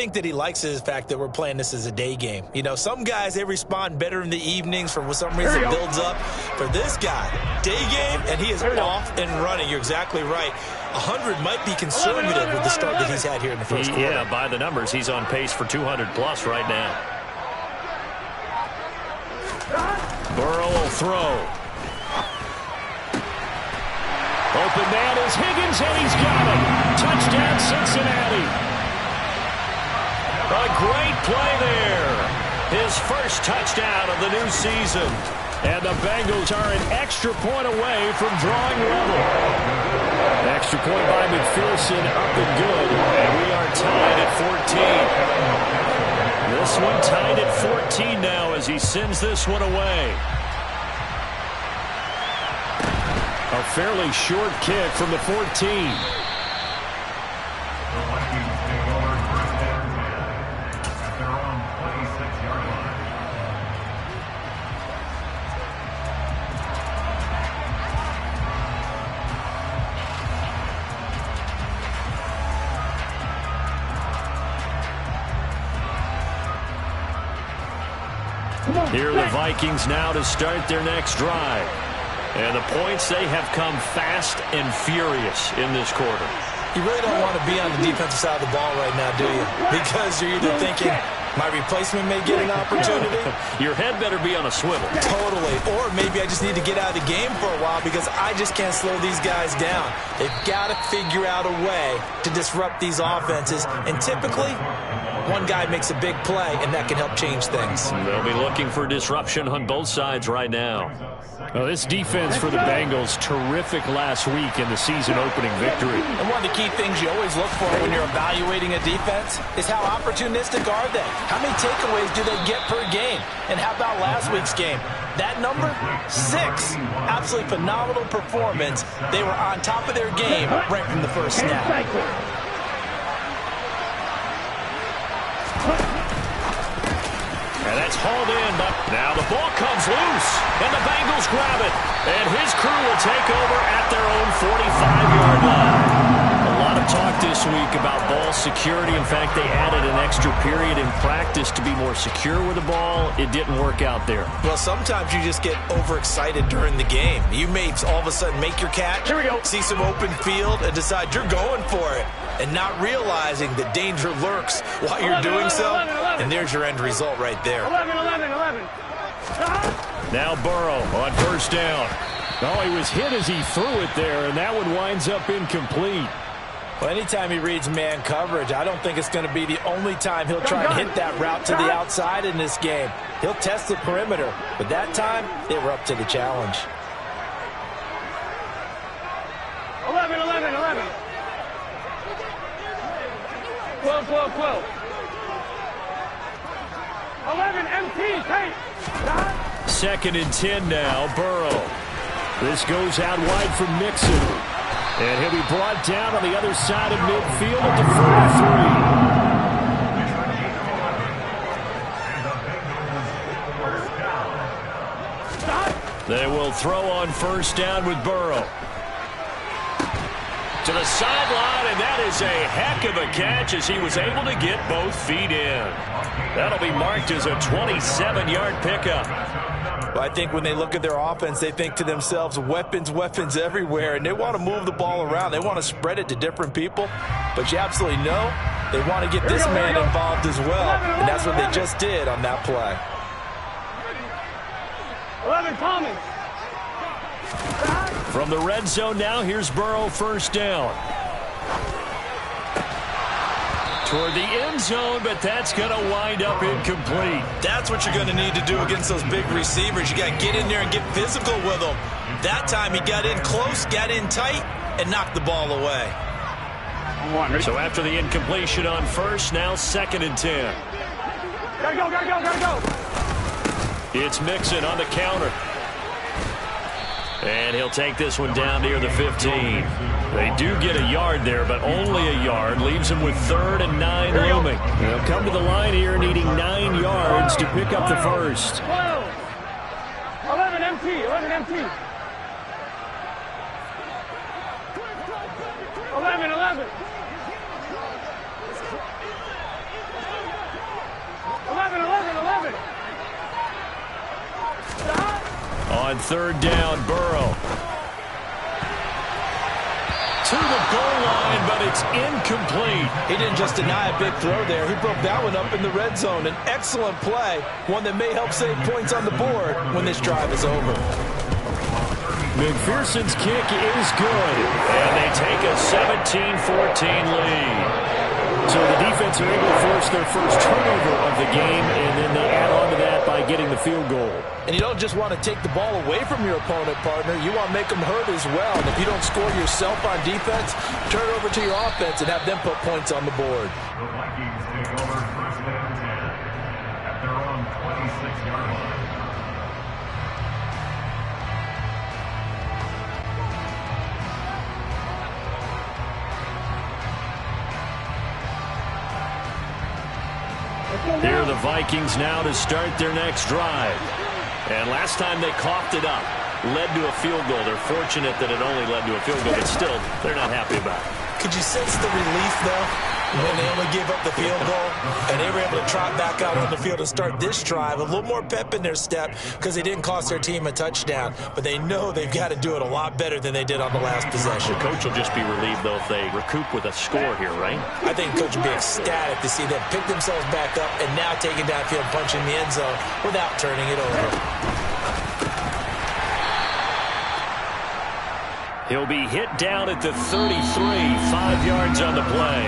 think that he likes the fact that we're playing this as a day game. You know, some guys, they respond better in the evenings. For some reason, it builds up. For this guy, day game, and he is off and running. You're exactly right. 100 might be conservative with the start that he's had here in the first quarter. Yeah, by the numbers, he's on pace for 200-plus right now. Burrow will throw. Open man is Higgins, and he's got it. Touchdown, Cincinnati. A great play there. His first touchdown of the new season. And the Bengals are an extra point away from drawing level. Extra point by McPherson, up and good. And we are tied at 14. This one tied at 14 now as he sends this one away. A fairly short kick from the 14. Here are the Vikings now to start their next drive. And the points, they have come fast and furious in this quarter. You really don't want to be on the defensive side of the ball right now, do you? Because you're either thinking, my replacement may get an opportunity. Your head better be on a swivel. Totally. Or maybe I just need to get out of the game for a while because I just can't slow these guys down. They've got to figure out a way to disrupt these offenses. And typically, one guy makes a big play, and that can help change things. They'll be looking for disruption on both sides right now. Well, this defense for the Bengals, terrific last week in the season-opening victory. And one of the key things you always look for when you're evaluating a defense is how opportunistic are they? How many takeaways do they get per game? And how about last week's game? That number, 6. Absolutely phenomenal performance. They were on top of their game right from the first snap. And that's hauled in, but now the ball comes loose, and the Bengals grab it. And his crew will take over at their own 45-yard line. A lot of talk this week about ball security. In fact, they added an extra period in practice to be more secure with the ball. It didn't work out there. Well, sometimes you just get overexcited during the game. You may all of a sudden make your catch, here we go, see some open field, and decide you're going for it, and not realizing the danger lurks while you're doing so. And there's your end result right there. 11. Now Burrow on first down. Oh, he was hit as he threw it there, and that one winds up incomplete. Well, anytime he reads man coverage, I don't think it's going to be the only time he'll try and hit that route to the outside in this game. He'll test the perimeter, but that time, they were up to the challenge. 11. 12. 11, MT, tape. 2nd and 10 now, Burrow. This goes out wide from Mixon. And he'll be brought down on the other side of midfield at the 43. They will throw on first down with Burrow. To the sideline, and that is a heck of a catch as he was able to get both feet in. That'll be marked as a 27-yard pickup. Well, I think when they look at their offense, they think to themselves, weapons everywhere, and they want to move the ball around. They want to spread it to different people, but you absolutely know they want to get this man involved as well, and that's what they just did on that play. 11, Thomas. From the red zone now, here's Burrow first down. Toward the end zone, but that's going to wind up incomplete. That's what you're going to need to do against those big receivers. You got to get in there and get physical with them. That time he got in close, got in tight, and knocked the ball away. So after the incompletion on first, now 2nd and 10. Gotta go. It's Mixon on the counter. And he'll take this one down near the 15. They do get a yard there, but only a yard. Leaves them with 3rd and 9 looming. They'll come to the line here needing 9 yards to pick up the first. 12. 11 MT. 11. on third down, Burrow. To the goal line, but it's incomplete. He didn't just deny a big throw there. He broke that one up in the red zone. An excellent play, one that may help save points on the board when this drive is over. McPherson's kick is good, and they take a 17-14 lead. So the defense are able to force their first turnover of the game, and then they add on to that by getting the field goal. And you don't just want to take the ball away from your opponent, partner. You want to make them hurt as well. And if you don't score yourself on defense, turn it over to your offense and have them put points on the board. The Vikings take over first down and 10 at their own 26-yard line. Here are the Vikings now to start their next drive. And last time they coughed it up, led to a field goal. They're fortunate that it only led to a field goal, but still, they're not happy about it. Could you sense the relief, though, when they only gave up the field goal and they were able to trot back out on the field and start this drive? A little more pep in their step because they didn't cost their team a touchdown, but they know they've got to do it a lot better than they did on the last possession. The coach will just be relieved, though, if they recoup with a score here, right? I think the coach will be ecstatic to see them pick themselves back up and now taking downfield, punching the end zone without turning it over. He'll be hit down at the 33, 5 yards on the play.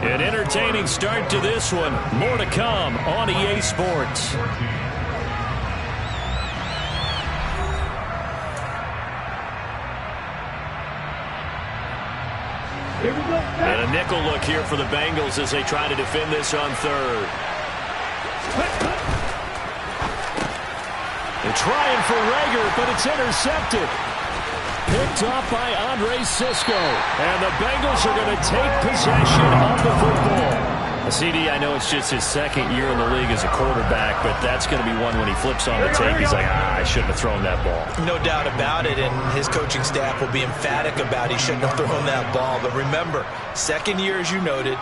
An entertaining start to this one. More to come on EA Sports. And a nickel look here for the Bengals as they try to defend this on third. They're trying for Rager, but it's intercepted. Picked off by Andre Cisco. And the Bengals are going to take possession of the football. CD, I know it's just his second year in the league as a quarterback, but that's going to be one when he flips on the tape. He's like, I shouldn't have thrown that ball. No doubt about it, and his coaching staff will be emphatic about he shouldn't have thrown that ball. But remember, second year, as you noted,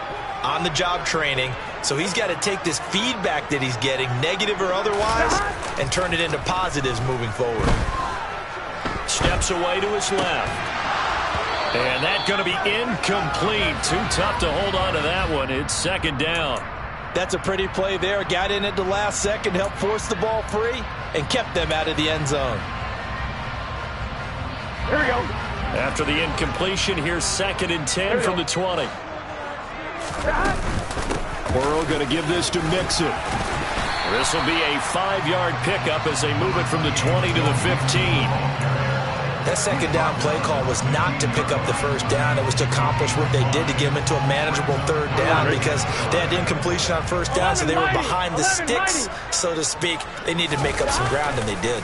on-the-job training, so he's got to take this feedback that he's getting, negative or otherwise, and turn it into positives moving forward. Steps away to his left. And that's going to be incomplete. Too tough to hold on to that one. It's second down. That's a pretty play there. Got in at the last second, helped force the ball free, and kept them out of the end zone. Here we go. After the incompletion, here's second and 10 from the 20. Burrow going to give this to Mixon. This will be a 5-yard pickup as they move it from the 20 to the 15. That second down play call was not to pick up the first down. It was to accomplish what they did to get them into a manageable third down because they had incompletion on first down, so they were behind the sticks, so to speak. They needed to make up some ground, and they did.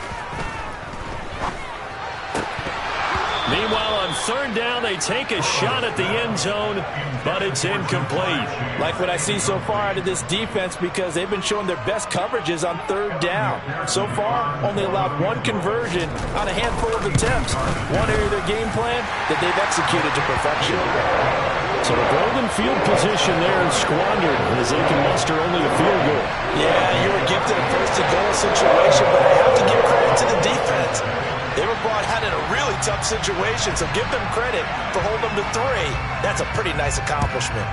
Meanwhile, on third down, they take a shot at the end zone, but it's incomplete. Like what I see so far out of this defense because they've been showing their best coverages on third down. So far, only allowed one conversion on a handful of attempts. One area of their game plan that they've executed to perfection. So the golden field position there is squandered as they can muster only a field goal. Yeah, you were gifted a first-and-goal situation, but I have to give credit to the defense. They were brought out in a really tough situation, so give them credit for holding them to 3. That's a pretty nice accomplishment.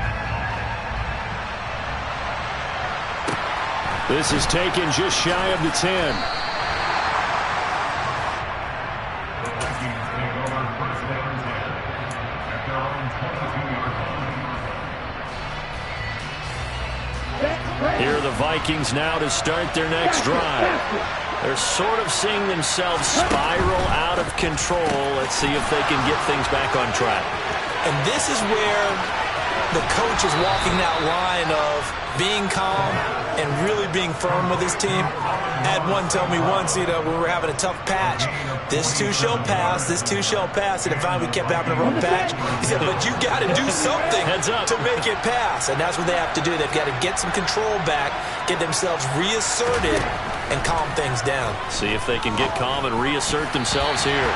This is taken just shy of the 10. The Vikings take over first down and 10 at their own 22-yard line. Here are the Vikings now to start their next drive. They're sort of seeing themselves spiral out of control. Let's see if they can get things back on track. And this is where the coach is walking that line of being calm and really being firm with his team. I had one tell me once, when we were having a tough patch, this too shall pass, this too shall pass. And finally we kept having a rough patch. He said, but you got to do something to make it pass. And that's what they have to do. They've got to get some control back, get themselves reasserted, and calm things down. See if they can get calm and reassert themselves here.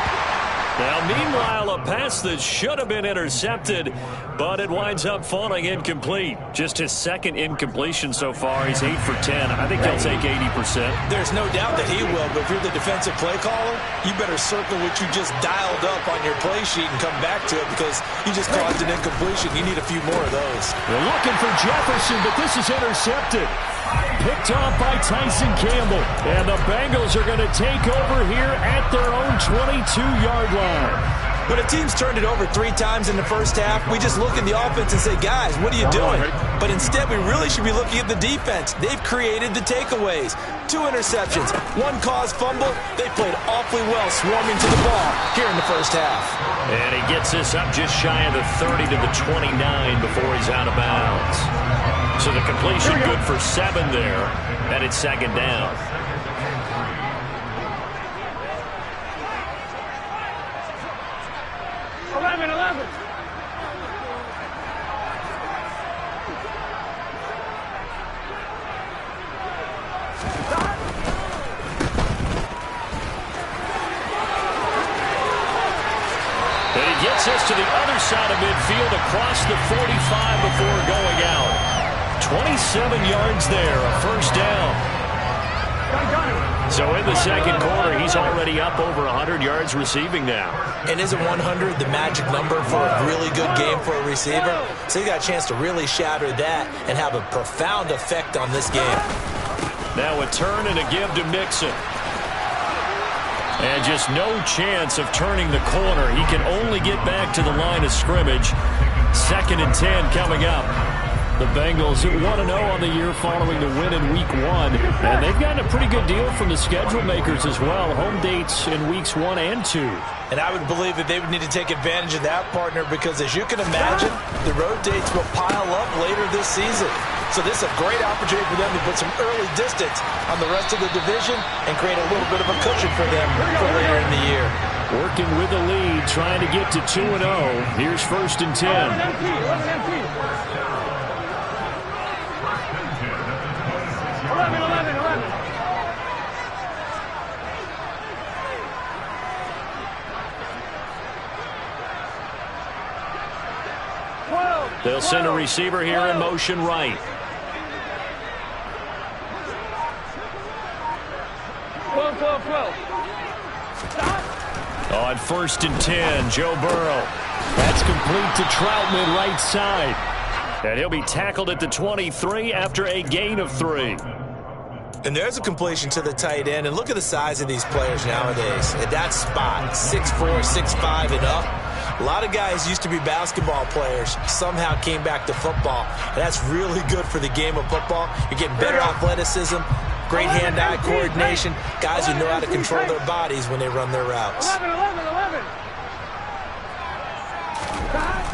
Now, meanwhile, a pass that should have been intercepted, but it winds up falling incomplete. Just his second incompletion so far. He's 8 for 10. I think he'll take 80%. There's no doubt that he will, but if you're the defensive play caller, you better circle what you just dialed up on your play sheet and come back to it because you just caused an incompletion. You need a few more of those. They're looking for Jefferson, but this is intercepted. Picked off by Tyson Campbell. And the Bengals are going to take over here at their own 22-yard line. When a team's turned it over 3 times in the first half, we just look at the offense and say, guys, what are you doing? But instead, we really should be looking at the defense. They've created the takeaways. 2 interceptions, 1 caused fumble. They played awfully well swarming to the ball here in the first half. And he gets this up just shy of the 30 to the 29 before he's out of bounds. So the completion good for 7 there, and it's second down. Gets us to the other side of midfield across the 45 before going out. 27 yards there, a first down. So in the second quarter, he's already up over 100 yards receiving now. And isn't 100 the magic number for a really good game for a receiver? So he got a chance to really shatter that and have a profound effect on this game. Now a turn and a give to Mixon. And just no chance of turning the corner. He can only get back to the line of scrimmage. 2nd and 10 coming up. The Bengals 1-0 on the year following the win in Week 1. And they've gotten a pretty good deal from the schedule makers as well. Home dates in Weeks 1 and 2. And I would believe that they would need to take advantage of that, partner, because as you can imagine, the road dates will pile up later this season. So this is a great opportunity for them to put some early distance on the rest of the division and create a little bit of a cushion for them for later in the year. Working with the lead, trying to get to 2-0. Here's 1st and 10. 11. They'll send a receiver here in motion right. 12. On 1st and 10, Joe Burrow. That's complete to Troutman right side. And he'll be tackled at the 23 after a gain of 3. And there's a completion to the tight end. And look at the size of these players nowadays. At that spot, 6'4", 6'5", and up. A lot of guys used to be basketball players, somehow came back to football. And that's really good for the game of football. You're getting better athleticism, great hand-eye coordination, guys who know how to control their bodies when they run their routes. 11.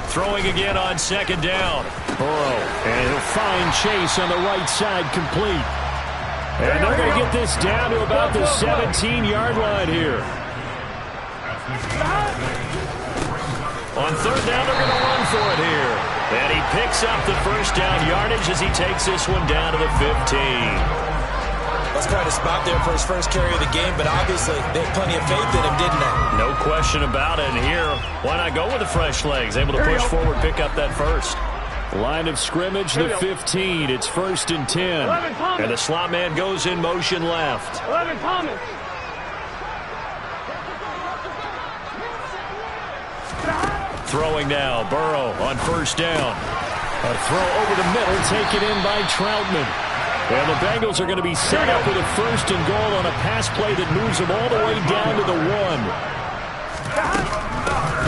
Throwing again on 2nd down. Burrow, and he'll find Chase on the right side, complete. And they're going to get this down to about the 17-yard line here. On 3rd down, they're going to run for it here. And he picks up the first down yardage as he takes this one down to the 15. That's quite a spot there for his first carry of the game, but obviously they had plenty of faith in him, didn't they? No question about it. And here, why not go with the fresh legs? Able to push forward, pick up that first. Line of scrimmage, the 15. It's 1st and 10. And the slot man goes in motion left. 11 Thomas. Throwing now, Burrow on 1st down. A throw over the middle, taken in by Troutman. And the Bengals are going to be set up with a 1st and goal on a pass play that moves them all the way down to the 1.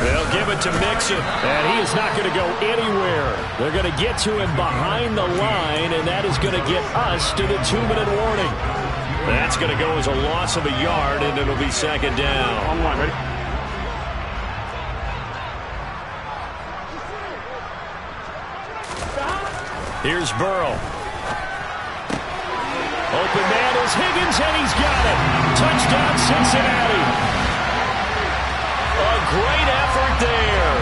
They'll give it to Mixon, and he is not going to go anywhere. They're going to get to him behind the line, and that is going to get us to the 2-minute warning. That's going to go as a loss of a yard, and it'll be 2nd down. On line, ready? Here's Burrow. Open man is Higgins, and he's got it. Touchdown, Cincinnati. A great effort there.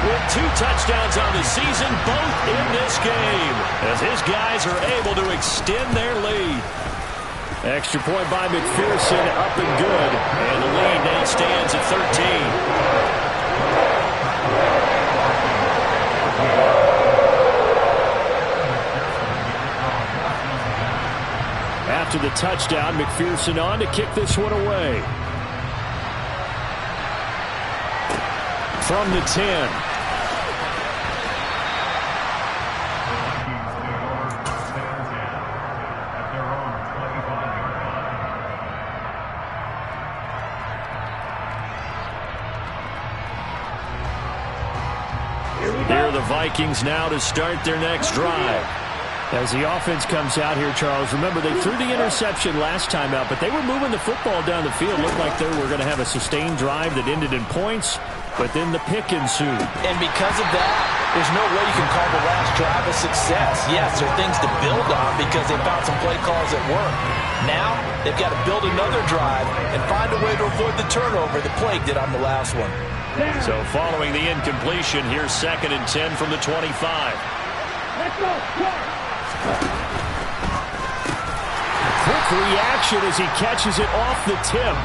With 2 touchdowns on the season, both in this game, as his guys are able to extend their lead. Extra point by McPherson, up and good. And the lead now stands at 13. After the touchdown, McPherson on to kick this one away. From the 10. Here are the Vikings now to start their next drive. As the offense comes out here, Charles, remember they threw the interception last time out, but they were moving the football down the field. Looked like they were going to have a sustained drive that ended in points, but then the pick ensued. And because of that, there's no way you can call the last drive a success. Yes, there are things to build on because they found some play calls that work. Now, they've got to build another drive and find a way to avoid the turnover that plagued it on the last one. So following the incompletion, here's 2nd and 10 from the 25. Let's go. Quick reaction as he catches it off the tip.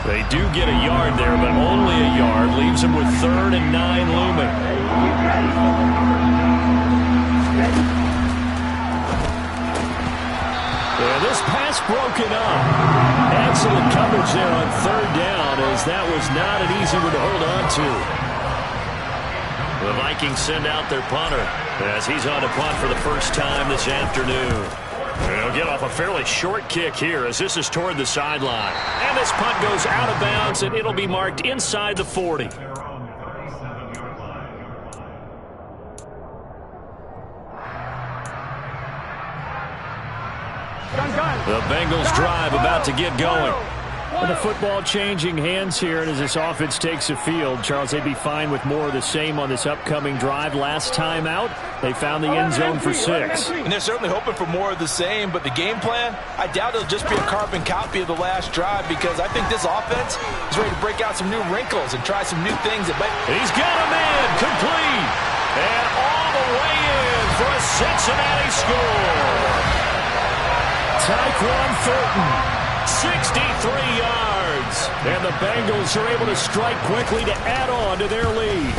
They do get a yard there, but only a yard. Leaves them with 3rd and 9 looming. Yeah, this pass broken up. Excellent coverage there on 3rd down, as that was not an easy one to hold on to. The Vikings send out their punter as he's on to punt for the first time this afternoon. They'll get off a fairly short kick here as this is toward the sideline. And this punt goes out of bounds, and it'll be marked inside the 40. The Bengals drive about to get going. And the football changing hands here, and as this offense takes the field, Charles, they'd be fine with more of the same on this upcoming drive. Last time out, they found the end zone for 6. And they're certainly hoping for more of the same, but the game plan, I doubt it'll just be a carbon copy of the last drive because I think this offense is ready to break out some new wrinkles and try some new things. He's got him in, complete, and all the way in for a Cincinnati score. Tyquan Thornton. 63 yards. And the Bengals are able to strike quickly to add on to their lead.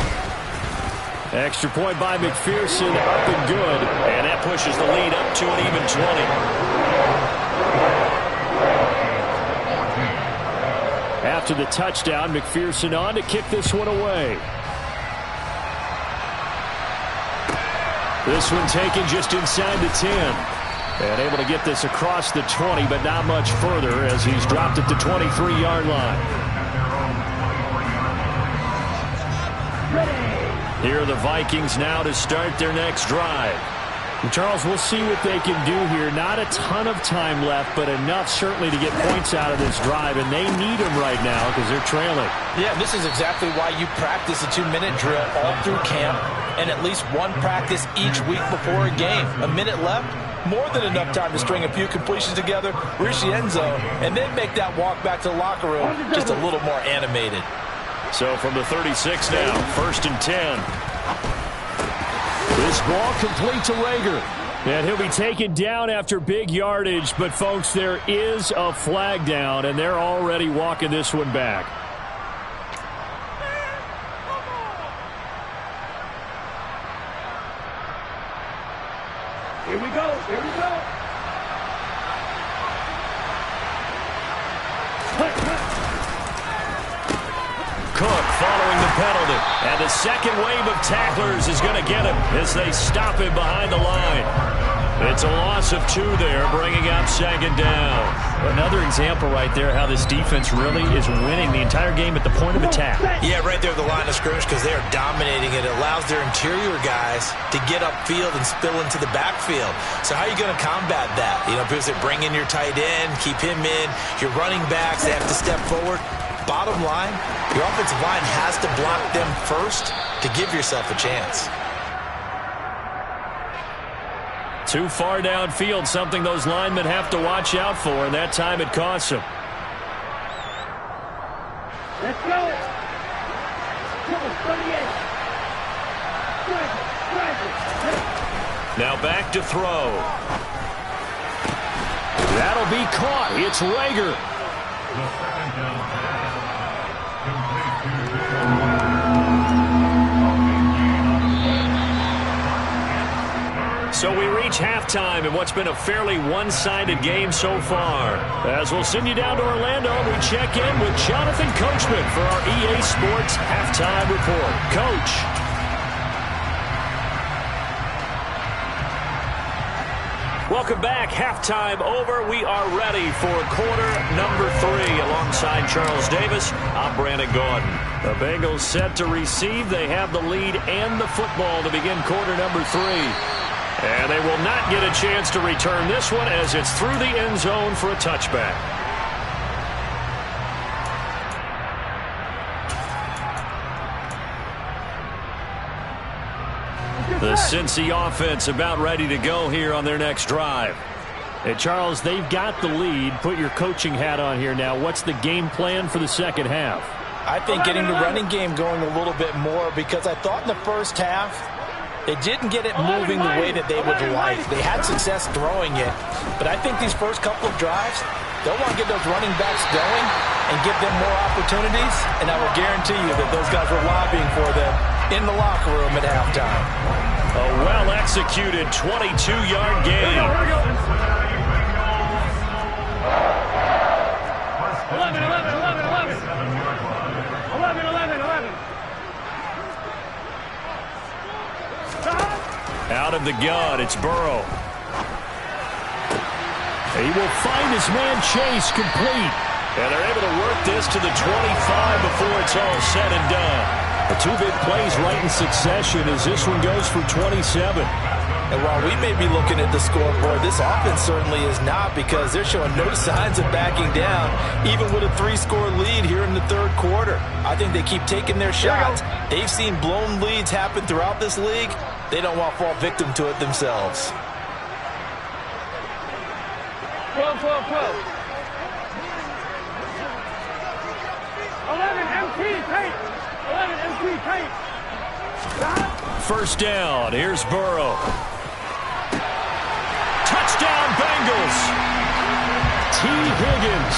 Extra point by McPherson, up and good. And that pushes the lead up to an even 20. After the touchdown, McPherson on to kick this one away. This one taken just inside the 10. And able to get this across the 20, but not much further as he's dropped at the 23-yard line. Here are the Vikings now to start their next drive. And Charles, we'll see what they can do here. Not a ton of time left, but enough certainly to get points out of this drive, and they need them right now because they're trailing. Yeah, this is exactly why you practice a 2-minute drill all through camp and at least one practice each week before a game. A minute left, more than enough time to string a few completions together, reach the end zone, and then make that walk back to the locker room just a little more animated. So from the 36 now, 1st and 10. This ball complete to Rager. And he'll be taken down after big yardage, but folks, there is a flag down, and they're already walking this one back. Here we go. Here we go. Cook following the penalty. And the second wave of tacklers is going to get him as they stop him behind the line. It's a loss of 2 there, bringing up 2nd down. Another example right there how this defense really is winning the entire game at the point of attack. Yeah, right there at the line of scrimmage because they are dominating it. It allows their interior guys to get upfield and spill into the backfield. So how are you going to combat that? You know, because they bring in your tight end, keep him in. Your running backs, they have to step forward. Bottom line, your offensive line has to block them first to give yourself a chance. Too far downfield, something those linemen have to watch out for, and that time it costs them. Let's go. Now back to throw. That'll be caught. It's Rager. The second down pass. Complete to So we reach halftime in what's been a fairly one-sided game so far. As we'll send you down to Orlando, we check in with Jonathan Coachman for our EA Sports Halftime Report. Coach. Welcome back. Halftime over. We are ready for quarter number 3. Alongside Charles Davis, I'm Brandon Gordon. The Bengals set to receive. They have the lead and the football to begin quarter number 3. And they will not get a chance to return this one as it's through the end zone for a touchback. The Cincy offense about ready to go here on their next drive. Hey, Charles, they've got the lead. Put your coaching hat on here now. What's the game plan for the second half? I think getting the running game going a little bit more, because I thought in the first half they didn't get it moving the way that they would like. They had success throwing it, but I think these first couple of drives, they'll want to get those running backs going and give them more opportunities, and I will guarantee you that those guys were lobbying for them in the locker room at halftime. A well-executed 22-yard gain. 11, 11, 11, 11. 11, 11, 11. Out of the gun, it's Burrow. He will find his man Chase complete. And they're able to work this to the 25 before it's all said and done. The two big plays right in succession as this one goes for 27. And while we may be looking at the scoreboard, this offense certainly is not, because they're showing no signs of backing down, even with a 3-score lead here in the third quarter. I think they keep taking their shots. They've seen blown leads happen throughout this league. They don't want to fall victim to it themselves. 12, 12, 12. 11, MT, tight. 11, MT, tight. First down, here's Burrow. Touchdown, Bengals. T. Higgins.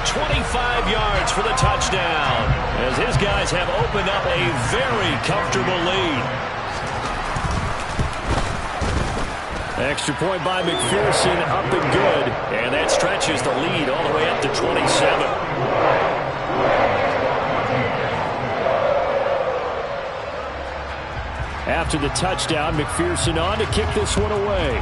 25 yards for the touchdown, as his guys have opened up a very comfortable lead. Extra point by McPherson, up and good. And that stretches the lead all the way up to 27. After the touchdown, McPherson on to kick this one away.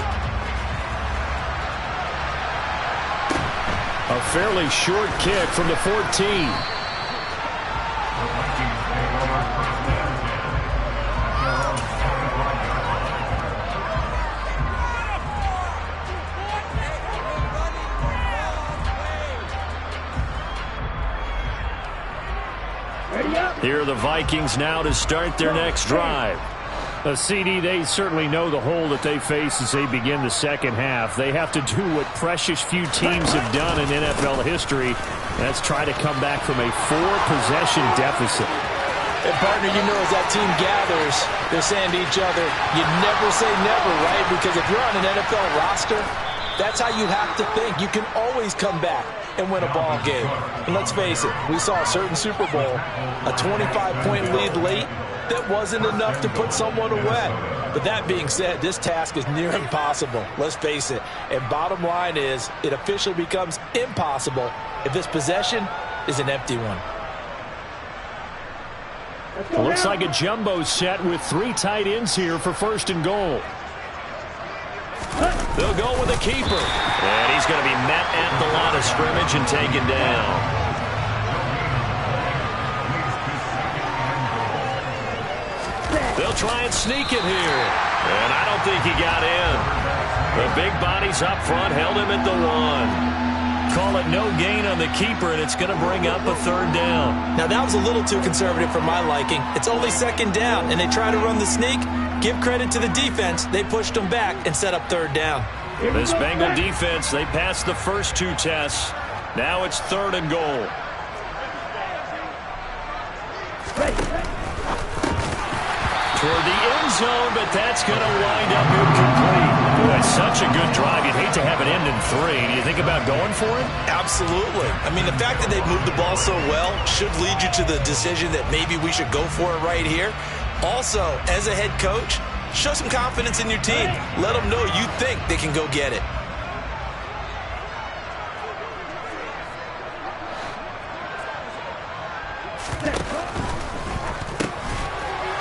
A fairly short kick from the 14. Here are the Vikings now to start their next drive. A CD, they certainly know the hole that they face as they begin the second half. They have to do what precious few teams have done in NFL history. That's try to come back from a 4-possession deficit. And partner, you know, as that team gathers, they're saying to each other, you never say never, right? Because if you're on an NFL roster, that's how you have to think. You can always come back and win a ball game. And let's face it, we saw a certain Super Bowl, a 25-point lead late, that wasn't enough to put someone away. But that being said, this task is near impossible. Let's face it. And bottom line is, it officially becomes impossible if this possession is an empty one. It looks like a jumbo set with 3 tight ends here for first and goal. They'll go with a keeper. And he's going to be met at the line of scrimmage and taken down. They'll try and sneak it here. And I don't think he got in. The big bodies up front held him at the 1. Call it no gain on the keeper, and it's going to bring up a third down. Now, that was a little too conservative for my liking. It's only second down, and they try to run the sneak. Give credit to the defense. They pushed them back and set up third down. This Bengal defense, they passed the first 2 tests. Now it's third and goal. Toward the end zone, but that's going to wind up incomplete. Well, it's such a good drive. You'd hate to have it end in 3. Do you think about going for it? Absolutely. I mean, the fact that they've moved the ball so well should lead you to the decision that maybe we should go for it right here. Also, as a head coach, show some confidence in your team. Let them know you think they can go get it.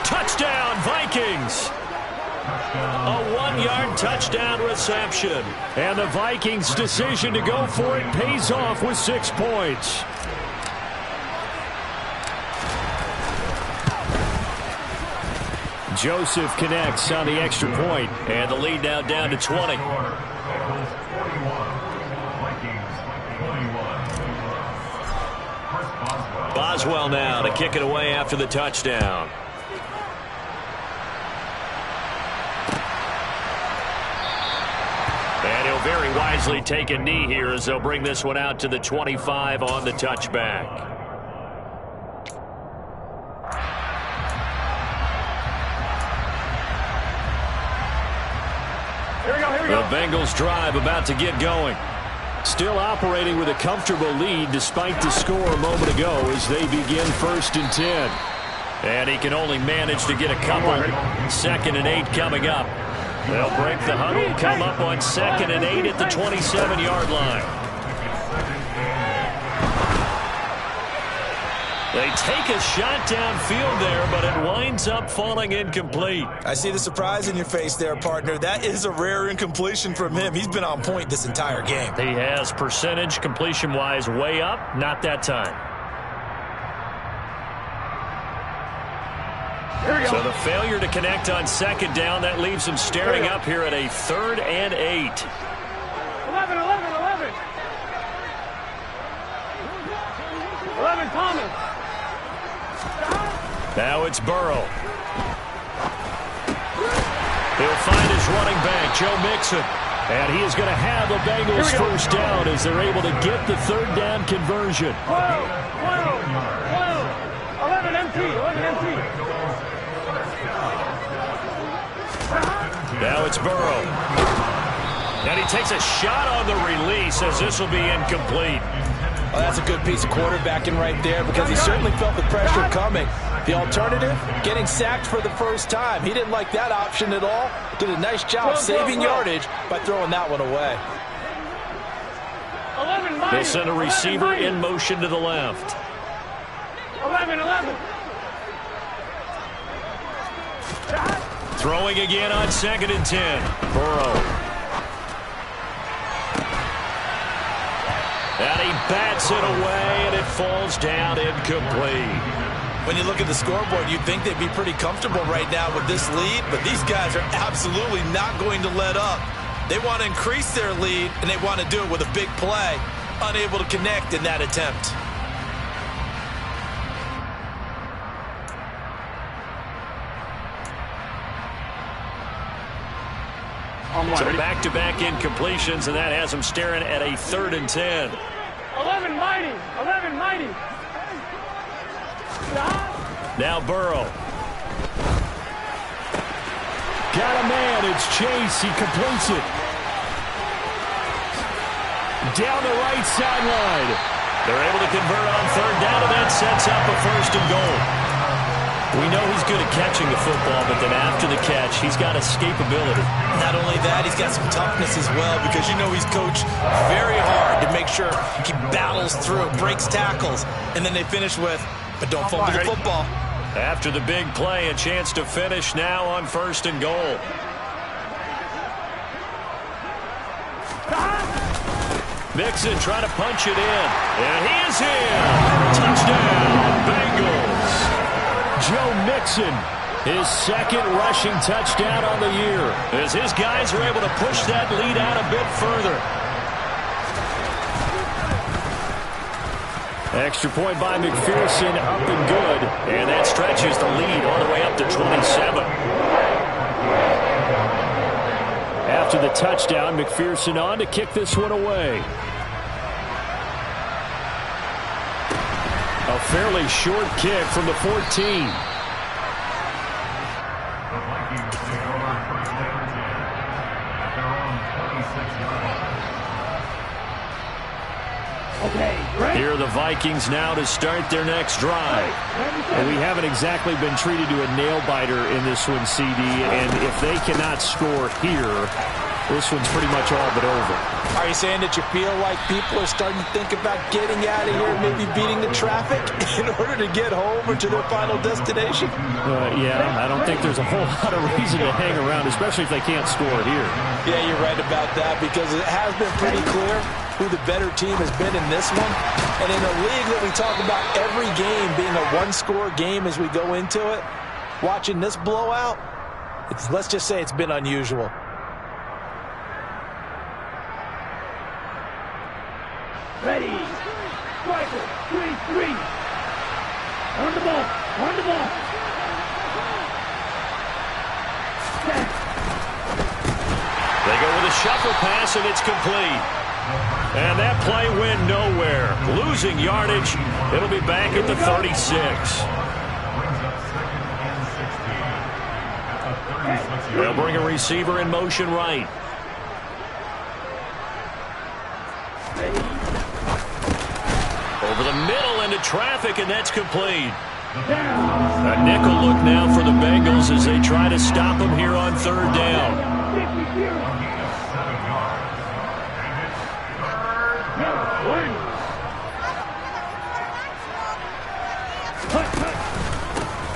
Touchdown, Vikings! A 1-yard touchdown reception. And the Vikings' decision to go for it pays off with 6 points. Joseph connects on the extra point. And the lead now down to 20. Boswell now to kick it away after the touchdown. And he'll very wisely take a knee here as they'll bring this one out to the 25 on the touchback. The Bengals drive about to get going. Still operating with a comfortable lead despite the score a moment ago as they begin 1st and 10. And he can only manage to get a couple. 2nd and 8 coming up. They'll break the huddle, come up on 2nd and 8 at the 27-yard line. They take a shot downfield there, but it winds up falling incomplete. I see the surprise in your face there, partner. That is a rare incompletion from him. He's been on point this entire game. He has percentage completion-wise way up, not that time. So the failure to connect on 2nd down, that leaves him staring up here at a 3rd and 8. 11, 11, 11. 11, Thomas. Now it's Burrow. He'll find his running back, Joe Mixon. And he is going to have the Bengals first down as they're able to get the 3rd down conversion. 12, 11 MT, 11 MT. Now it's Burrow. And he takes a shot on the release as this will be incomplete. Well, that's a good piece of quarterbacking right there because he certainly felt the pressure coming. The alternative, getting sacked for the first time. He didn't like that option at all. Did a nice job saving yardage by throwing that one away. They'll send a receiver in motion to the left. 11, 11. Throwing again on 2nd and 10. Burrow. And he bats it away, and it falls down incomplete. When you look at the scoreboard, you'd think they'd be pretty comfortable right now with this lead, but these guys are absolutely not going to let up. They want to increase their lead, and they want to do it with a big play. Unable to connect in that attempt. So back-to-back incompletions, and that has him staring at a 3rd and 10. 11 mighty, 11 mighty. Now Burrow. Got a man, it's Chase, he completes it. Down the right sideline. They're able to convert on 3rd down, and that sets up a 1st and goal. We know he's good at catching the football, but then after the catch, he's got escapability. Not only that, he's got some toughness as well because you know he's coached very hard to make sure he battles through, breaks tackles, and then they finish with, but don't fumble the football. After the big play, a chance to finish now on 1st and goal. Mixon trying to punch it in, and he is in. Touchdown, Bengals. Joe Mixon, his 2nd rushing touchdown on the year. As his guys are able to push that lead out a bit further. Extra point by McPherson, up and good. And that stretches the lead all the way up to 27. After the touchdown, McPherson on to kick this one away. A fairly short kick from the 14. The Vikings take over 1st and 10 at their own Here are the Vikings now to start their next drive. And we haven't exactly been treated to a nail-biter in this one, CD. And if they cannot score here, this one's pretty much all but over. Are you saying that you feel like people are starting to think about getting out of here, maybe beating the traffic in order to get home or to their final destination? Yeah, I don't think there's a whole lot of reason to hang around, especially if they can't score here. Yeah, you're right about that, because it has been pretty clear who the better team has been in this one. And in a league that we talk about every game being a one-score game as we go into it, watching this blowout, let's just say it's been unusual. Ready. Striker. 3-3. On the ball. On the ball. Set. They go with a shuffle pass, and it's complete. And that play went nowhere. Losing yardage. It'll be back at the 36. They'll bring a receiver in motion right. Over the middle into traffic, and that's complete. A nickel look now for the Bengals as they try to stop them here on third down.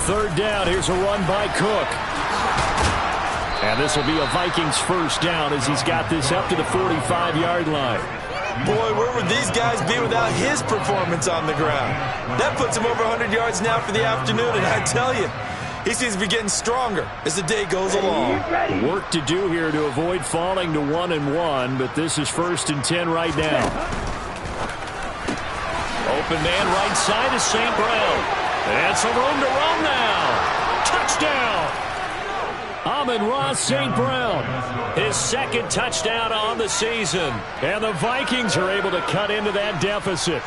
Third down, here's a run by Cook. And this will be a Vikings first down as he's got this up to the 45-yard line. Boy, where would these guys be without his performance on the ground? That puts him over 100 yards now for the afternoon, and I tell you, he seems to be getting stronger as the day goes along. Work to do here to avoid falling to 1-1, but this is 1st and 10 right now. Open man right side is St. Brown. And some room to run now. Touchdown! Amon-Ra St. Brown. His second touchdown on the season. And the Vikings are able to cut into that deficit.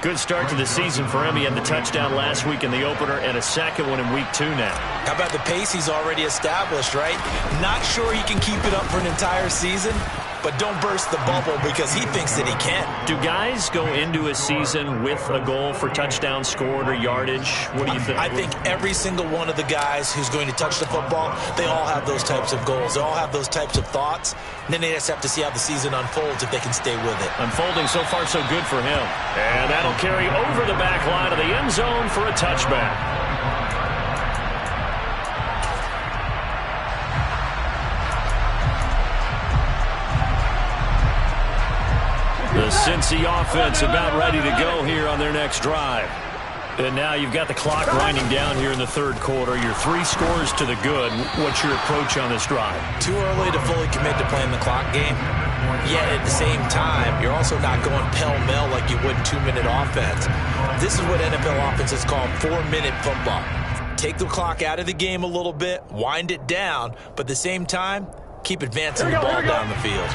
Good start to the season for him. He had the touchdown last week in the opener and a second one in week 2 now. How about the pace he's already established, right? Not sure he can keep it up for an entire season, but don't burst the bubble because he thinks that he can. Do guys go into a season with a goal for touchdown scored or yardage? What do you think? I think every single one of the guys who's going to touch the football, they all have those types of goals. They all have those types of thoughts. And then they just have to see how the season unfolds if they can stay with it. Unfolding so far so good for him. And that'll carry over the back line of the end zone for a touchback. The Cincy offense about ready to go here on their next drive. And now you've got the clock winding down here in the third quarter. Your 3 scores to the good. What's your approach on this drive? Too early to fully commit to playing the clock game. Yet at the same time, you're also not going pell-mell like you would in 2-minute offense. This is what NFL offenses call 4-minute football. Take the clock out of the game a little bit, wind it down, but at the same time, keep advancing the ball down the field.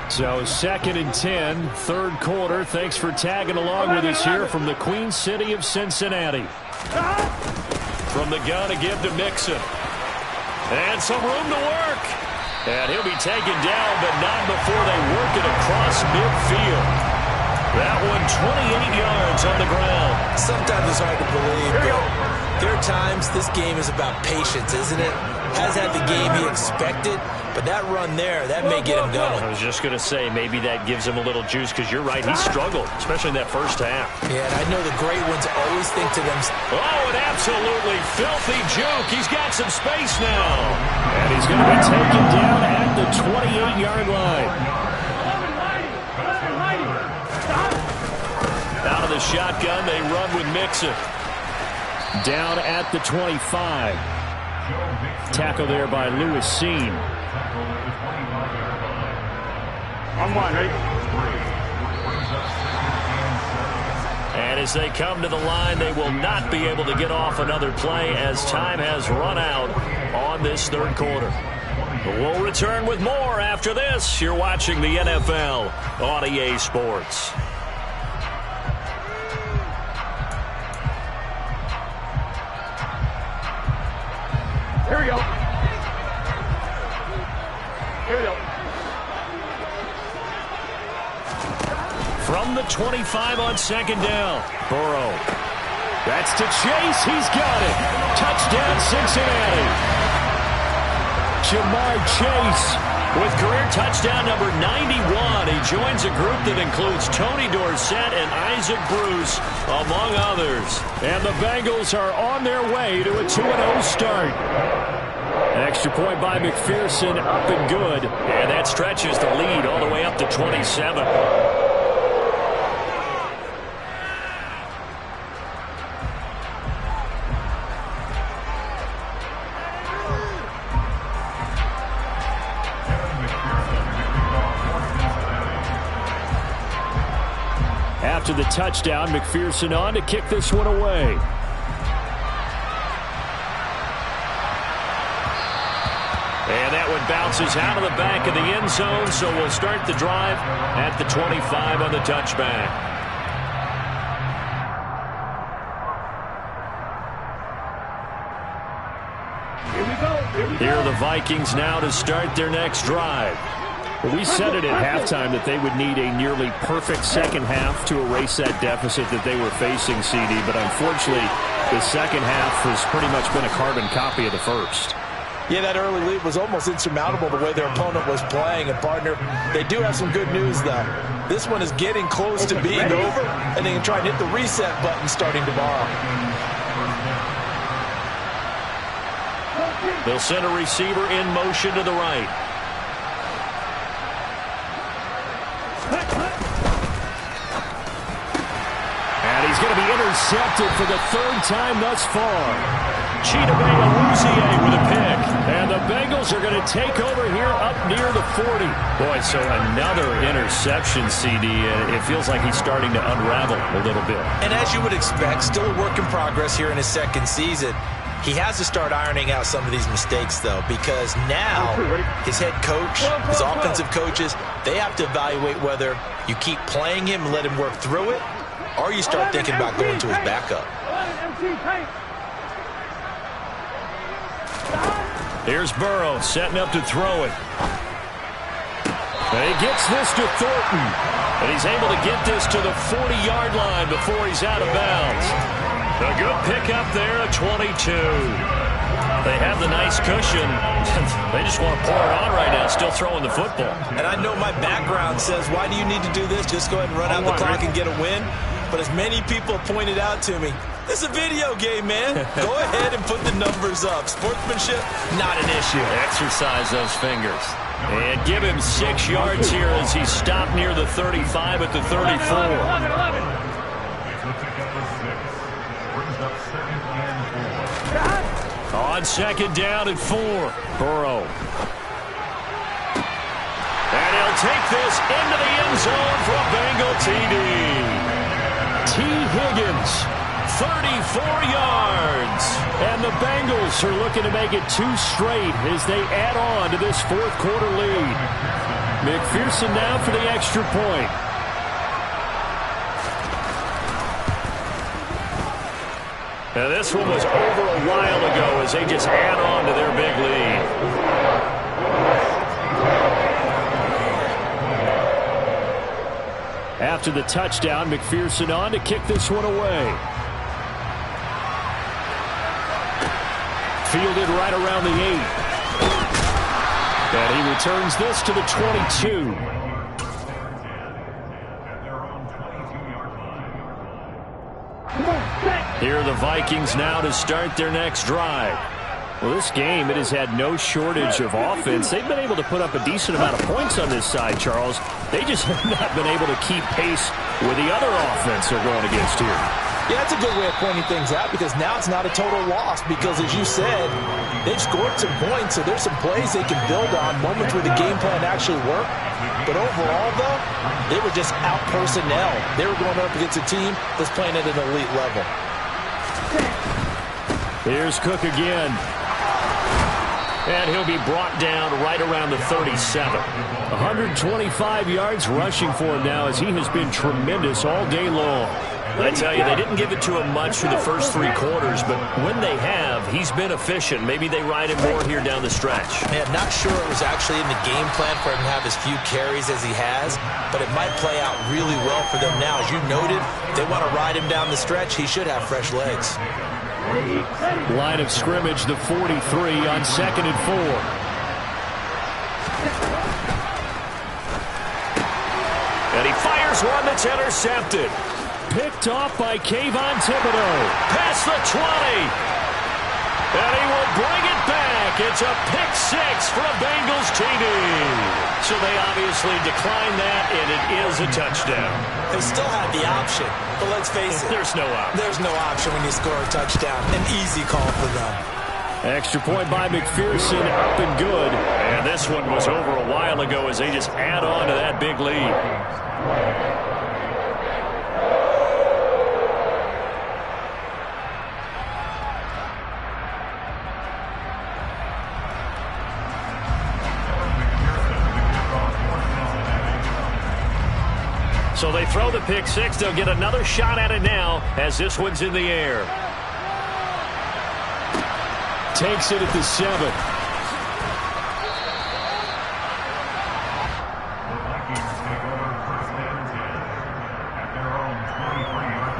So 2nd and 10, third quarter. Thanks for tagging along with us here from the Queen City of Cincinnati. From the gun to give to Mixon. And some room to work. And he'll be taken down, but not before they work it across midfield. That one 28 yards on the ground. Sometimes it's hard to believe, but there are times this game is about patience, isn't it? Has had the game he expected, but that run there, that may get him going. I was just going to say, maybe that gives him a little juice, because you're right, he struggled, especially in that first half. Yeah, and I know the great ones always think to themselves, oh, an absolutely filthy juke. He's got some space now. And he's going to be taken down at the 28-yard line. Out of the shotgun, they run with Mixon. Down at the 25. Tackle there by Lewis Seen. On one, ready? And as they come to the line, they will not be able to get off another play as time has run out on this third quarter. We'll return with more after this. You're watching the NFL on EA Sports. Here we go. Here we go. From the 25 on second down. Burrow. That's to Chase. He's got it. Touchdown, Cincinnati. Jamar Chase with career touchdown number 91. He joins a group that includes Tony Dorsett and Isaac Bruce, among others. And the Bengals are on their way to a 2-0 start. Extra point by McPherson, up and good. And that stretches the lead all the way up to 27. After the touchdown, McPherson on to kick this one away. And that one bounces out of the back of the end zone, so we'll start the drive at the 25 on the touchback. Here we go. Here are the Vikings now to start their next drive. We said it at halftime that they would need a nearly perfect second half to erase that deficit that they were facing, CD. But unfortunately, the second half has pretty much been a carbon copy of the first. Yeah, that early lead was almost insurmountable the way their opponent was playing. And, partner, they do have some good news, though. This one is getting close to being over, and they can try and hit the reset button starting tomorrow. They'll send a receiver in motion to the right. And he's going to be intercepted for the third time thus far. Chidobe with a pick. And the Bengals are going to take over here up near the 40. Boy, so another interception, CD. It feels like he's starting to unravel a little bit. And as you would expect, still a work in progress here in his second season. He has to start ironing out some of these mistakes, though, because now his head coach, his offensive coaches, they have to evaluate whether you keep playing him and let him work through it, or you start thinking about going to his backup. Here's Burrow setting up to throw it. And he gets this to Thornton. And he's able to get this to the 40-yard line before he's out of bounds. A good pickup there at 22. They have the nice cushion. They just want to pour it on right now, still throwing the football. And I know my background says, why do you need to do this? Just go ahead and run out the clock and get a win. But as many people pointed out to me, this is a video game, man. Go ahead and put the numbers up. Sportsmanship, not an issue. Exercise those fingers. And give him 6 yards here as he's stopped near the 35 at the 34. On second down and 4. Burrow. And he'll take this into the end zone for a Bengal TD. T. Higgins, 34 yards. And the Bengals are looking to make it 2 straight as they add on to this fourth quarter lead. McPherson now for the extra point. Now this one was over a while ago as they just add on to their big lead. After the touchdown, McPherson on to kick this one away. Fielded right around the 8. And he returns this to the 22. Here are the Vikings now to start their next drive. Well, this game, it has had no shortage of offense. They've been able to put up a decent amount of points on this side, Charles. They just have not been able to keep pace with the other offense they're going against here. Yeah, that's a good way of pointing things out because now it's not a total loss because, as you said, they've scored some points, so there's some plays they can build on, moments where the game plan actually worked. But overall, though, they were just out personnel. They were going up against a team that's playing at an elite level. Here's Cook again. And he'll be brought down right around the 37. 125 yards rushing for him now as he has been tremendous all day long. I tell you, they didn't give it to him much through the first 3 quarters, but when they have, he's been efficient. Maybe they ride him more here down the stretch. Yeah, not sure it was actually in the game plan for him to have as few carries as he has, but it might play out really well for them now. As you noted, they want to ride him down the stretch. He should have fresh legs. Line of scrimmage, the 43 on 2nd and 4. And he fires one that's intercepted. Picked off by Kayvon Thibodeau. Past the 20. And he will bring it back. It's a pick 6 for a Bengals TD. So they obviously declined that, and it is a touchdown. They still had the option, but let's face it. There's no option. There's no option when you score a touchdown. An easy call for them. Extra point by McPherson, up and good. And this one was over a while ago as they just add on to that big lead. So they throw the pick 6. They'll get another shot at it now as this one's in the air. Takes it at the 7. The Vikings take over 1st and 10 at their own 23-yard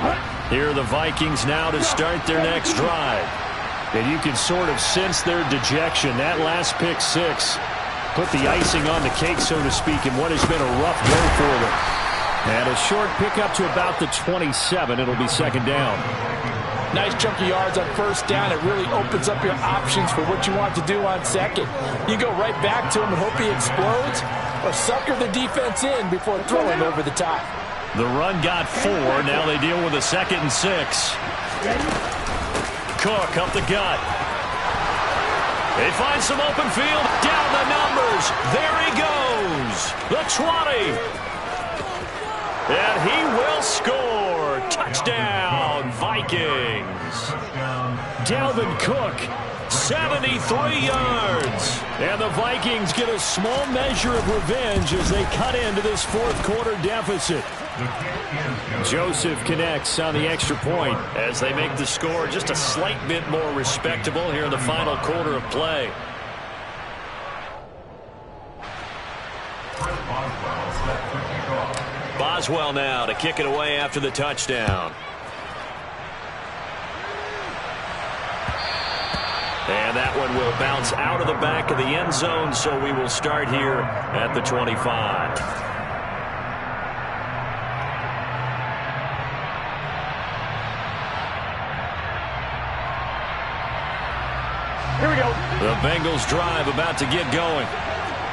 line. Here are the Vikings now to start their next drive. And you can sort of sense their dejection. That last pick 6 put the icing on the cake, so to speak, in what has been a rough go for them. And a short pickup to about the 27. It'll be 2nd down. Nice chunk of yards on 1st down. It really opens up your options for what you want to do on 2nd. You go right back to him and hope he explodes, or sucker the defense in before throwing over the top. The run got 4. Now they deal with a 2nd and 6. Cook up the gut. They find some open field. Down the numbers. There he goes. The 20. And he will score. Touchdown, Vikings. Dalvin Cook, 73 yards. And the Vikings get a small measure of revenge as they cut into this 4th quarter deficit. Joseph connects on the extra point as they make the score just a slight bit more respectable here in the final quarter of play. Boswell now to kick it away after the touchdown. And that one will bounce out of the back of the end zone, so we will start here at the 25. Here we go. The Bengals drive about to get going.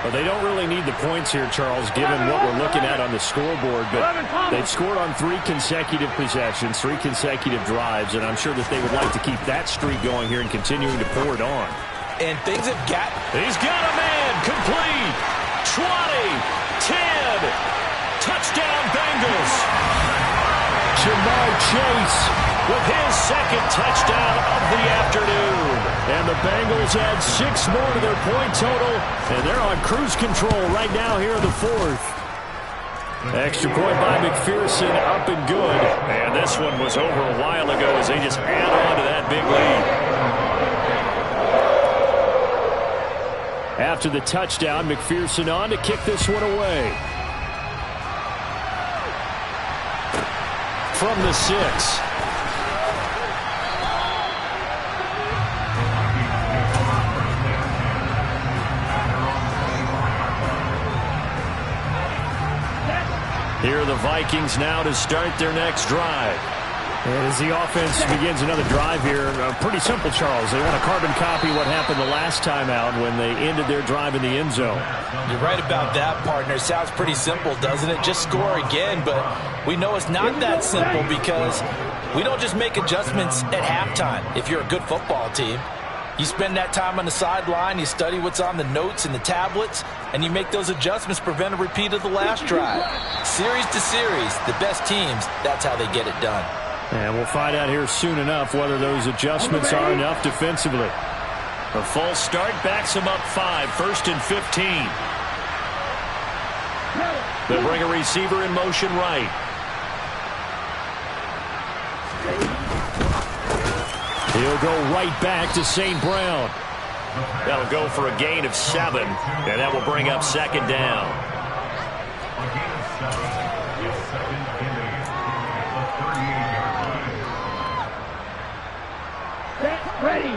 Well, they don't really need the points here, Charles, given what we're looking at on the scoreboard. But they've scored on 3 consecutive possessions, 3 consecutive drives, and I'm sure that they would like to keep that streak going here and continuing to pour it on. And things have got... He's got a man. Complete. 20. 10. Touchdown, Bengals. Jamar Chase with his 2nd touchdown of the afternoon. And the Bengals add 6 more to their point total, and they're on cruise control right now here in the 4th. Extra point by McPherson, up and good. And this one was over a while ago as they just add on to that big lead. After the touchdown, McPherson on to kick this one away. From the 6. Here are the Vikings now to start their next drive. And as the offense begins another drive here, pretty simple, Charles. They want to carbon copy what happened the last time out when they ended their drive in the end zone. You're right about that, partner. Sounds pretty simple, doesn't it? Just score again, but we know it's not that simple because we don't just make adjustments at halftime if you're a good football team. You spend that time on the sideline, you study what's on the notes and the tablets, and you make those adjustments to prevent a repeat of the last drive. Series to series, the best teams, that's how they get it done. And we'll find out here soon enough whether those adjustments are enough defensively. A false start backs him up 5, 1st and 15. They'll bring a receiver in motion right. He'll go right back to St. Brown. That'll go for a gain of 7, and that will bring up 2nd down. A gain of 7 is 2nd and 8 at the 38-yard line. Get ready.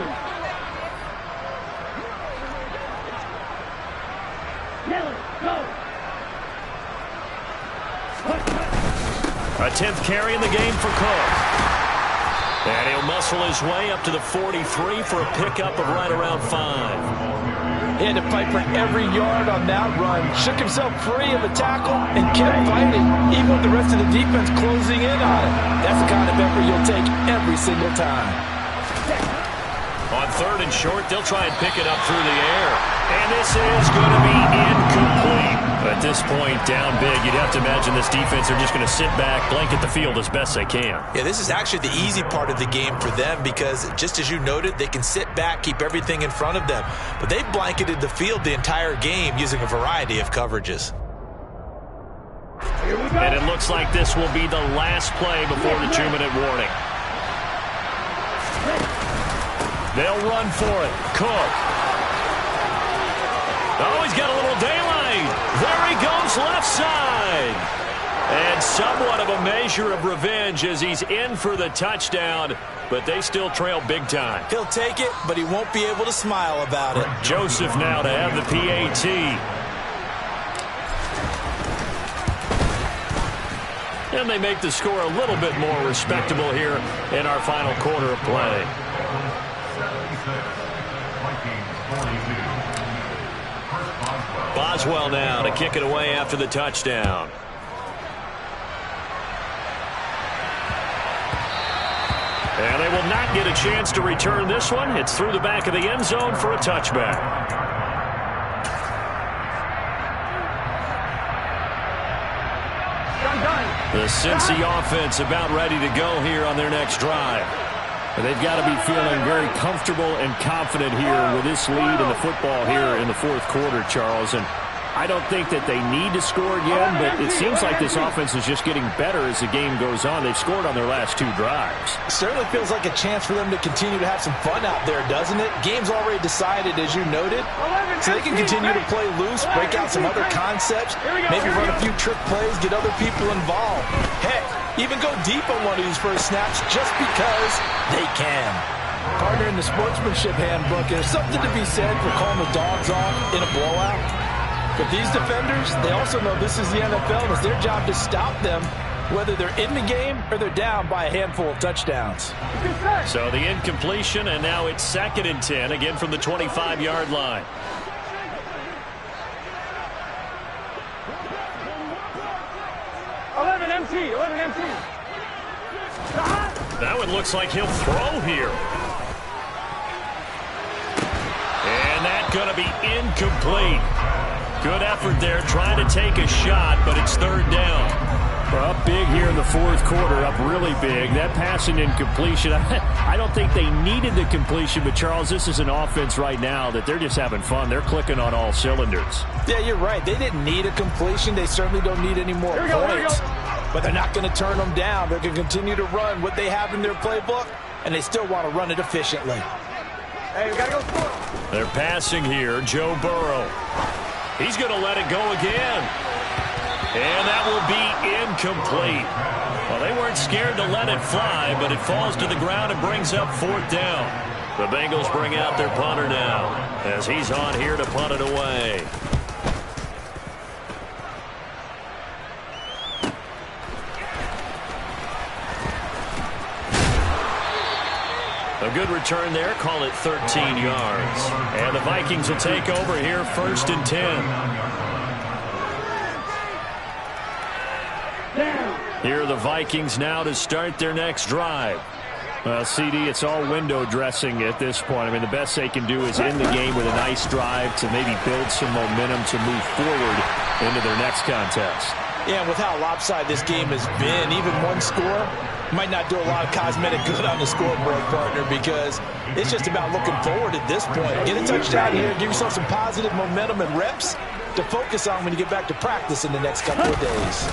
Miller, go. A 10th carry in the game for Cook. And he'll muscle his way up to the 43 for a pickup of right around 5. He had to fight for every yard on that run. Shook himself free of a tackle and kept fighting, even with the rest of the defense closing in on him. That's the kind of effort you'll take every single time. On 3rd and short, they'll try and pick it up through the air. And this is going to be incomplete. At this point, down big, you'd have to imagine this defense are just going to sit back, blanket the field as best they can. Yeah, this is actually the easy part of the game for them because, just as you noted, they can sit back, keep everything in front of them. But they've blanketed the field the entire game using a variety of coverages. And it looks like this will be the last play before the 2-minute warning. They'll run for it. Cook. Oh, he's got a little daylight. There he goes left side. And somewhat of a measure of revenge as he's in for the touchdown, but they still trail big time. He'll take it, but he won't be able to smile about it. Joseph now to have the PAT. And they make the score a little bit more respectable here in our final quarter of play. 76, Vikings 42. Boswell now to kick it away after the touchdown. And they will not get a chance to return this one. It's through the back of the end zone for a touchback. The Cincy offense about ready to go here on their next drive. They've got to be feeling very comfortable and confident here with this lead in the football here in the 4th quarter, Charles. And I don't think that they need to score again, but it seems like this offense is just getting better as the game goes on. They've scored on their last 2 drives. Certainly feels like a chance for them to continue to have some fun out there, doesn't it? Game's already decided, as you noted, so they can continue to play loose, break out some other concepts, maybe run a few trick plays, get other people involved. Heck, even go deep on one of these first snaps just because they can. Partner, in the sportsmanship handbook, there's something to be said for calling the dogs off in a blowout. But these defenders, they also know this is the NFL, and it's their job to stop them, whether they're in the game or they're down by a handful of touchdowns. So the incompletion, and now it's 2nd and 10, again from the 25-yard line. That one looks like he'll throw here. And that's going to be incomplete. Good effort there, trying to take a shot, but it's 3rd down. We're up big here in the 4th quarter, up really big. That passing incompletion, I don't think they needed the completion, but Charles, this is an offense right now that they're just having fun. They're clicking on all cylinders. Yeah, you're right. They didn't need a completion. They certainly don't need any more points. But they're not going to turn them down. They're going to continue to run what they have in their playbook, and they still want to run it efficiently. Hey, we got to go score. They're passing here, Joe Burrow. He's going to let it go again. And that will be incomplete. Well, they weren't scared to let it fly, but it falls to the ground and brings up 4th down. The Bengals bring out their punter now as he's on here to punt it away. A good return there, call it 13 yards. And the Vikings will take over here, 1st and 10. Here are the Vikings now to start their next drive. Well, CD, it's all window dressing at this point. I mean, the best they can do is end the game with a nice drive to maybe build some momentum to move forward into their next contest. Yeah, and with how lopsided this game has been, even one score, Might not do a lot of cosmetic good on the scoreboard, partner, because it's just about looking forward at this point. Get a touchdown here, give yourself some positive momentum and reps to focus on when you get back to practice in the next couple of days.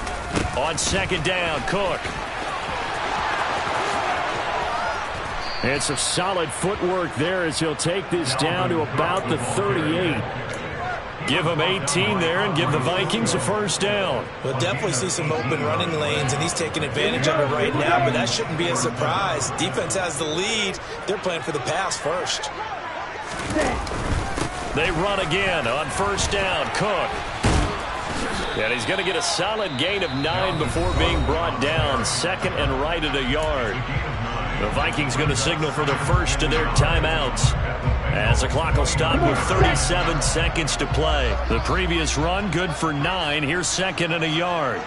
On second down, Cook. And some solid footwork there as he'll take this down to about the 38. Give him 18 there and give the Vikings a first down. We'll definitely see some open running lanes, and he's taking advantage of it right now, but that shouldn't be a surprise. Defense has the lead. They're playing for the pass first. They run again on first down. Cook. And he's going to get a solid gain of 9 before being brought down. Second and right at a yard. The Vikings going to signal for the first of their timeouts, as the clock will stop with 37 seconds to play. The previous run good for 9. Here's second and a yard.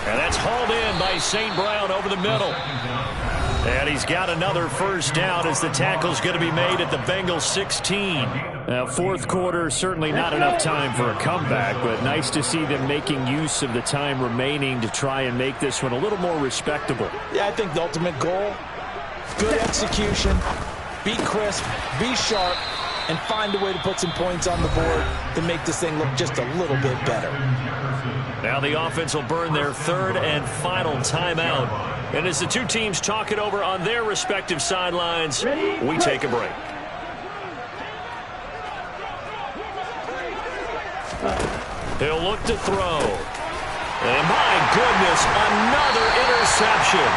And that's hauled in by St. Brown over the middle. And he's got another first down as the tackle's going to be made at the Bengals 16. Now, fourth quarter, certainly not enough time for a comeback, but nice to see them making use of the time remaining to try and make this one a little more respectable. Yeah, I think the ultimate goal, good execution, be crisp, be sharp, and find a way to put some points on the board to make this thing look just a little bit better. Now the offense will burn their third and final timeout. And as the two teams talk it over on their respective sidelines, we take a break. He'll look to throw. And my goodness, another interception.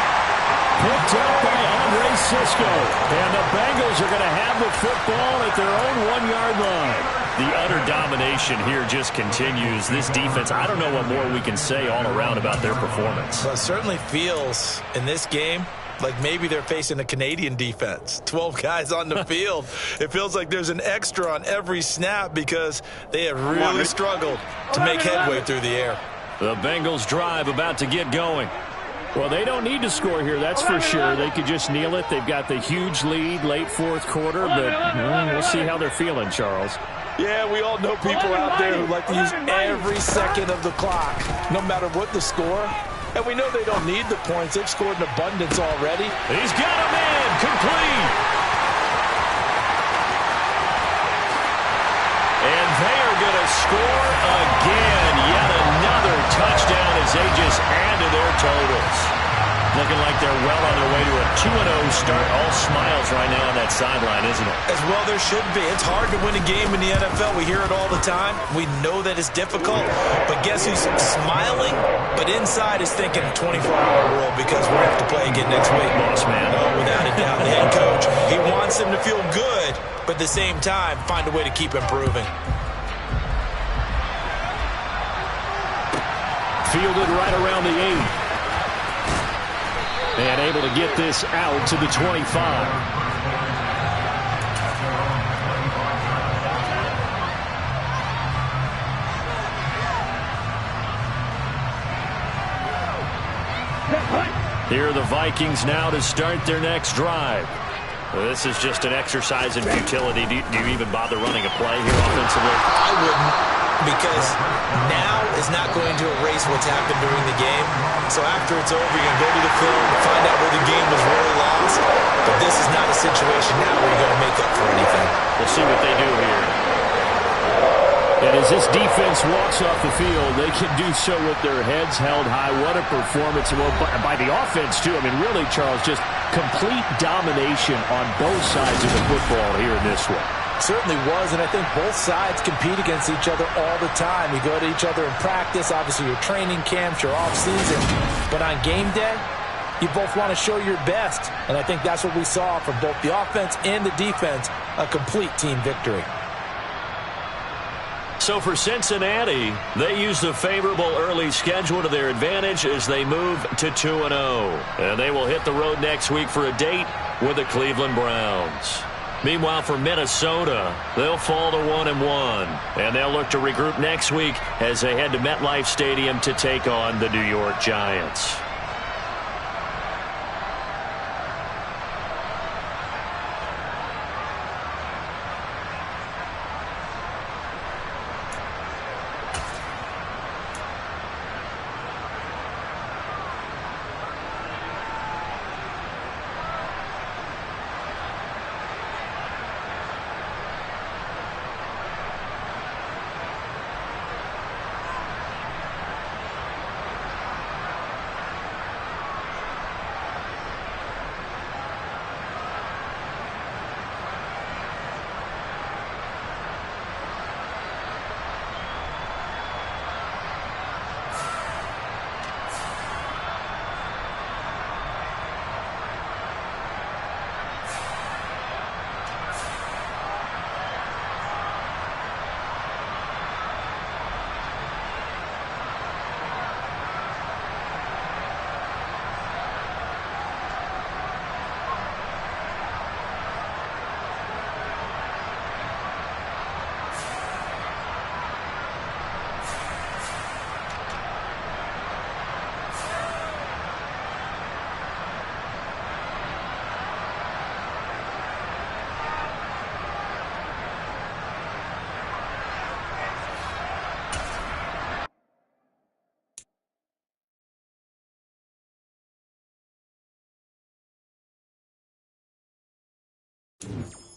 Picked up by Andre Cisco. And the Bengals are going to have the football at their own 1-yard line. The utter domination here just continues. This defense, I don't know what more we can say all around about their performance. Well, it certainly feels in this game like maybe they're facing a Canadian defense. 12 guys on the field. It feels like there's an extra on every snap because they have really struggled to make headway through the air. The Bengals drive about to get going. Well, they don't need to score here, that's for sure. They could just kneel it. They've got the huge lead late fourth quarter, but we'll see how they're feeling, Charles. Yeah, we all know people out there who like to use every second of the clock, no matter what the score. And we know they don't need the points. They've scored in abundance already. He's got a man complete. And they are going to score again. Yet another touchdown as they just add to their totals. Looking like they're well on their way to a 2-0 start. All smiles right now on that sideline, isn't it? As well there should be. It's hard to win a game in the NFL. We hear it all the time. We know that it's difficult. But guess who's smiling? But inside is thinking 24-hour rule because we're going to have to play again next week. Boss man. No, without a doubt. The head coach, he wants them to feel good, but at the same time, find a way to keep improving. Fielded right around the 8. And able to get this out to the 25. Here are the Vikings now to start their next drive. Well, this is just an exercise in futility. Do you even bother running a play here offensively? I wouldn't, because now is not going to erase what's happened during the game. So after it's over, you're going to go to the film and find out where the game was really lost. But this is not a situation now where you're going to make up for anything. We'll see what they do here. And as this defense walks off the field, they can do so with their heads held high. What a performance. Well, by the offense, too. I mean, really, Charles, just complete domination on both sides of the football here in this one. Certainly was, and I think both sides compete against each other all the time. You go to each other in practice, obviously your training camps, your off-season. But on game day, you both want to show your best. And I think that's what we saw from both the offense and the defense, a complete team victory. So for Cincinnati, they use the favorable early schedule to their advantage as they move to 2-0. And they will hit the road next week for a date with the Cleveland Browns. Meanwhile, for Minnesota, they'll fall to 1-1. And they'll look to regroup next week as they head to MetLife Stadium to take on the New York Giants. it.